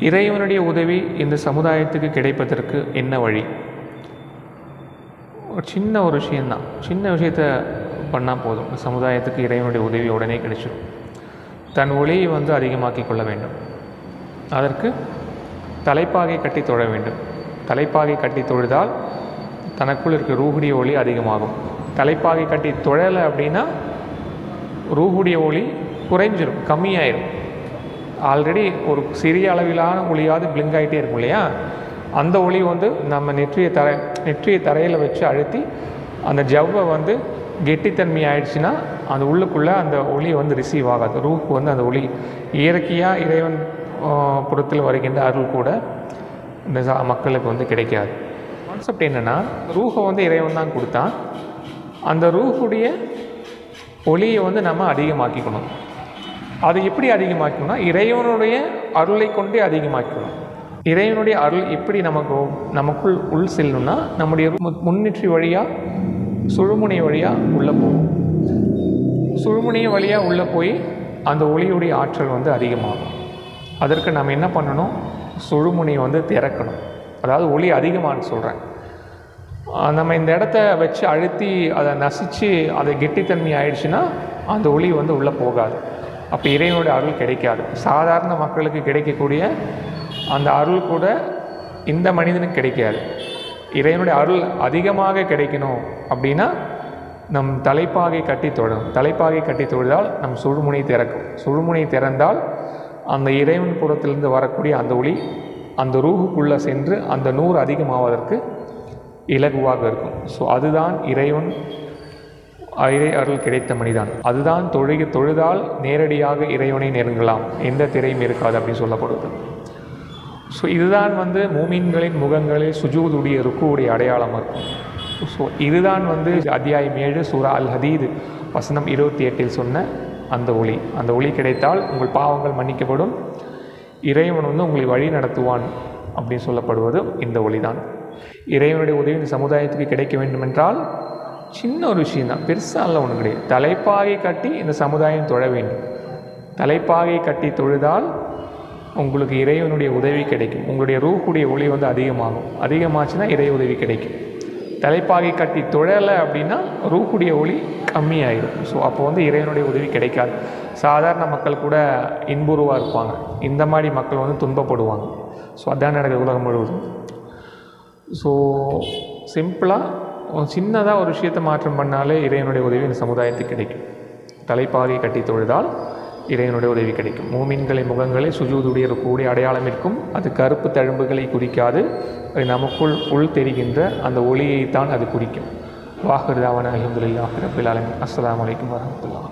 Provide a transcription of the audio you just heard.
இறைவனுடைய உதவி இந்த சமுதாயத்துக்கு கிடைப்பதற்கு என்ன வழி? ஒரு சின்ன விஷயந்தான். சின்ன விஷயத்த பண்ணால் போதும், இந்த சமுதாயத்துக்கு இறைவனுடைய உதவி உடனே கிடைச்சிடும். தன் ஒளியை அதிகமாக்கி கொள்ள வேண்டும். அதற்கு தலைப்பாகை கட்டி தொழ வேண்டும். தலைப்பாகை கட்டி தொழுதால் தனக்குள் இருக்க ரூஹுடைய ஒளி அதிகமாகும். தலைப்பாகை கட்டி தொழலை அப்படின்னா ரூஹுடைய ஒளி குறைஞ்சிரும், கம்மியாயிரும். ஆல்ரெடி ஒரு சிறிய அளவிலான ஒளியாவது பிளிங்க் ஆகிட்டே இருக்கும் இல்லையா? அந்த ஒளி நம்ம நெற்றியை தரையில் வச்சு அழுத்தி அந்த ஜவ்வை கெட்டித்தன்மை ஆயிடுச்சுன்னா அந்த உள்ளுக்குள்ளே அந்த ஒளி ரிசீவ் ஆகாது. ரூஹுக்கு அந்த ஒளி இயற்கையாக இறைவன் புறத்தில் வருகின்ற அருள் கூட இந்த மக்களுக்கு கிடைக்காது. கான்செப்ட் என்னென்னா, ரூஹை இறைவன் தான் கொடுத்தான். அந்த ரூஹுடைய ஒளியை நம்ம அதிகமாக்கிக்கணும். அது எப்படி அதிகமாக்கணும்னா, இறைவனுடைய அருளை கொண்டே அதிகமாக்கணும். இறைவனுடைய அருள் எப்படி நமக்குள் உள் செல்லணும்னா, நம்முடைய முன்னெற்றி வழியாக சுழுமுனை வழியாக உள்ளே போகும். சுழுமுனை வழியாக உள்ளே போய் அந்த ஒளியுடைய ஆற்றல் அதிகமாகும். அதற்கு நம்ம என்ன பண்ணணும்? சுழுமுனையை திறக்கணும். அதாவது ஒளி அதிகமானு சொல்கிறேன். நம்ம இந்த இடத்த வச்சு அழுத்தி அதை நசித்து அதை கெட்டித்தன்மை ஆயிடுச்சுன்னா அந்த ஒளி உள்ளே போகாது. அப்போ இறைவனுடைய அருள் கிடைக்காது. சாதாரண மக்களுக்கு கிடைக்கக்கூடிய அந்த அருள் கூட இந்த மனிதனுக்கு கிடைக்காது. இறைவனுடைய அருள் அதிகமாக கிடைக்கணும் அப்படின்னா நம் தலைப்பாகை கட்டி தொழணும். தலைப்பாகை கட்டி தொழுதால் நம் சுழுமுனை திறக்கும். சுழுமுனை திறந்தால் அந்த இறைவன் புறத்திலிருந்து வரக்கூடிய அந்த ஒளி அந்த ரூஹுக்குள்ளே சென்று அந்த நூறு அதிகமாவதற்கு இலகுவாக இருக்கும். ஸோ அதுதான் இறைவன் இறை அருள் கிடைத்த மனிதான். அதுதான் தொழுதால் நேரடியாக இறைவனை நெருங்கலாம், எந்த திரையும் இருக்காது அப்படின்னு சொல்லப்படுது. ஸோ இதுதான் மூமின்களின் முகங்களில் சுஜூதுடைய ருக்குவுடைய அடையாளம் இருக்கும். ஸோ இதுதான் அத்தியாயம் 7 சூரா அல் ஹதீது வசனம் 28 சொன்ன அந்த ஒளி. அந்த ஒளி கிடைத்தால் உங்கள் பாவங்கள் மன்னிக்கப்படும், இறைவன் உங்களை வழி நடத்துவான் அப்படின்னு சொல்லப்படுவது இந்த ஒளி தான். இறைவனுடைய உதவி இந்த சமுதாயத்துக்கு கிடைக்க வேண்டுமென்றால் சின்ன ஒரு விஷயந்தான், பெருசாக ஒன்றும் கிடையாது. தலைப்பாகை கட்டி இந்த சமுதாயம் தொழ வேண்டும். தலைப்பாகை கட்டி தொழுதால் உங்களுக்கு இறைவனுடைய உதவி கிடைக்கும். உங்களுடைய ரூஹுடைய ஒளி அதிகமாகும். அதிகமாச்சுன்னா இறை உதவி கிடைக்கும். தலைப்பாகை கட்டி தொழலை அப்படின்னா ரூஹுடைய ஒளி கம்மியாயிடும். ஸோ அப்போ இறைவனுடைய உதவி கிடைக்காது. சாதாரண மக்கள் கூட இன்புருவாக இருப்பாங்க, இந்த மாதிரி மக்கள் துன்பப்படுவாங்க. ஸோ அதான் நடக்குது உலகம் முழுவதும். ஸோ சிம்பிளாக சின்னதாக ஒரு விஷயத்தை மாற்றம் பண்ணாலே இறைவனுடைய உதவி இந்த சமுதாயத்துக்கு கிடைக்கும். தலைப்பாகை கட்டி தொழுதால் இறைவனுடைய உதவி கிடைக்கும். மூமின்களின் முகங்களை சுஜூதுடைய ருக்குவுடைய அடையாளம் இருக்கும். அது கருப்பு தழும்புகளை குறிக்காது, நமக்குள் உள் தெரிகின்ற அந்த ஒளியைத்தான் அது குறிக்கும். வாஹிர் தாவானா அல்ஹம்துலில்லாஹி ரப்பில் ஆலமீன். அஸ்ஸலாமு அலைக்கும் வரஹ்மத்துல்லாஹ்.